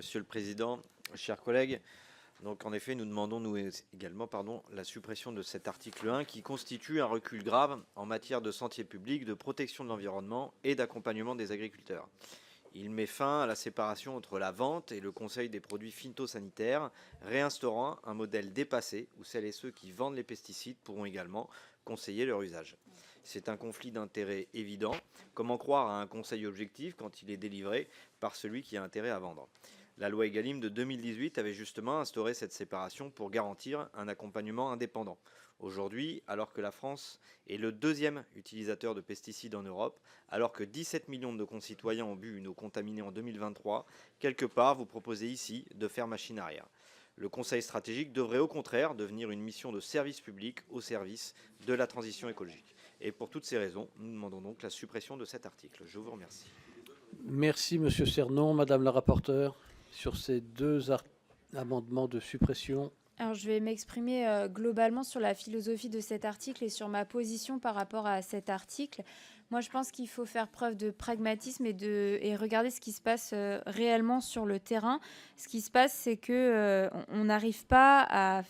Monsieur le Président, chers collègues, donc en effet, nous demandons nous également la suppression de cet article 1 qui constitue un recul grave en matière de santé publique, de protection de l'environnement et d'accompagnement des agriculteurs. Il met fin à la séparation entre la vente et le conseil des produits phytosanitaires, réinstaurant un modèle dépassé où celles et ceux qui vendent les pesticides pourront également conseiller leur usage. C'est un conflit d'intérêts évident. Comment croire à un conseil objectif quand il est délivré par celui qui a intérêt à vendre? La loi Egalim de 2018 avait justement instauré cette séparation pour garantir un accompagnement indépendant. Aujourd'hui, alors que la France est le deuxième utilisateur de pesticides en Europe, alors que 17 millions de nos concitoyens ont bu une eau contaminée en 2023, quelque part, vous proposez ici de faire machine arrière. Le Conseil stratégique devrait au contraire devenir une mission de service public au service de la transition écologique. Et pour toutes ces raisons, nous demandons donc la suppression de cet article. Je vous remercie. Merci, Monsieur Cernon. Madame la rapporteure, sur ces deux amendements de suppression. Alors, je vais m'exprimer globalement sur la philosophie de cet article et sur ma position par rapport à cet article. Moi, je pense qu'il faut faire preuve de pragmatisme et regarder ce qui se passe réellement sur le terrain. Ce qui se passe, c'est que on n'arrive pas à...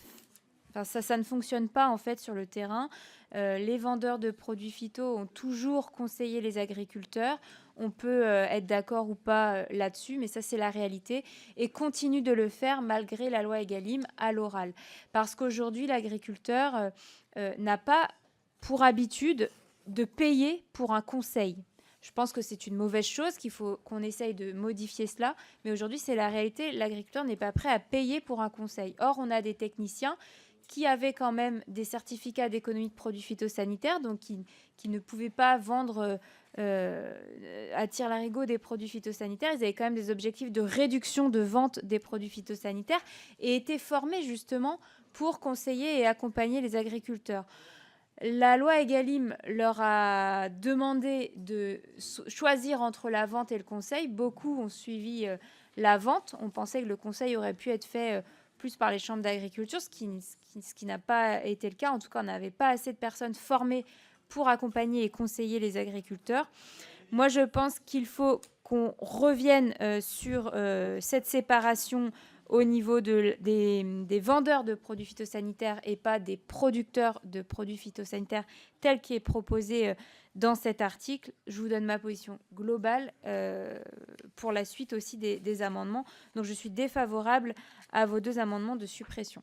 Enfin, ça ne fonctionne pas en fait sur le terrain. Les vendeurs de produits phyto ont toujours conseillé les agriculteurs. On peut être d'accord ou pas là-dessus, mais ça c'est la réalité, et continue de le faire malgré la loi Egalim à l'oral. Parce qu'aujourd'hui, l'agriculteur n'a pas pour habitude de payer pour un conseil. Je pense que c'est une mauvaise chose, qu'il faut qu'on essaye de modifier cela, mais aujourd'hui c'est la réalité, l'agriculteur n'est pas prêt à payer pour un conseil. Or, on a des techniciens qui avaient quand même des certificats d'économie de produits phytosanitaires, donc qui ne pouvaient pas vendre à tire-larigot des produits phytosanitaires. Ils avaient quand même des objectifs de réduction de vente des produits phytosanitaires et étaient formés justement pour conseiller et accompagner les agriculteurs. La loi Egalim leur a demandé de choisir entre la vente et le conseil. Beaucoup ont suivi la vente. On pensait que le conseil aurait pu être fait plus par les chambres d'agriculture, ce qui n'a pas été le cas. En tout cas, on n'avait pas assez de personnes formées pour accompagner et conseiller les agriculteurs. Moi, je pense qu'il faut qu'on revienne sur cette séparation au niveau des vendeurs de produits phytosanitaires et pas des producteurs de produits phytosanitaires tel qu'il est proposé dans cet article. Je vous donne ma position globale pour la suite aussi des amendements. Donc je suis défavorable à vos deux amendements de suppression.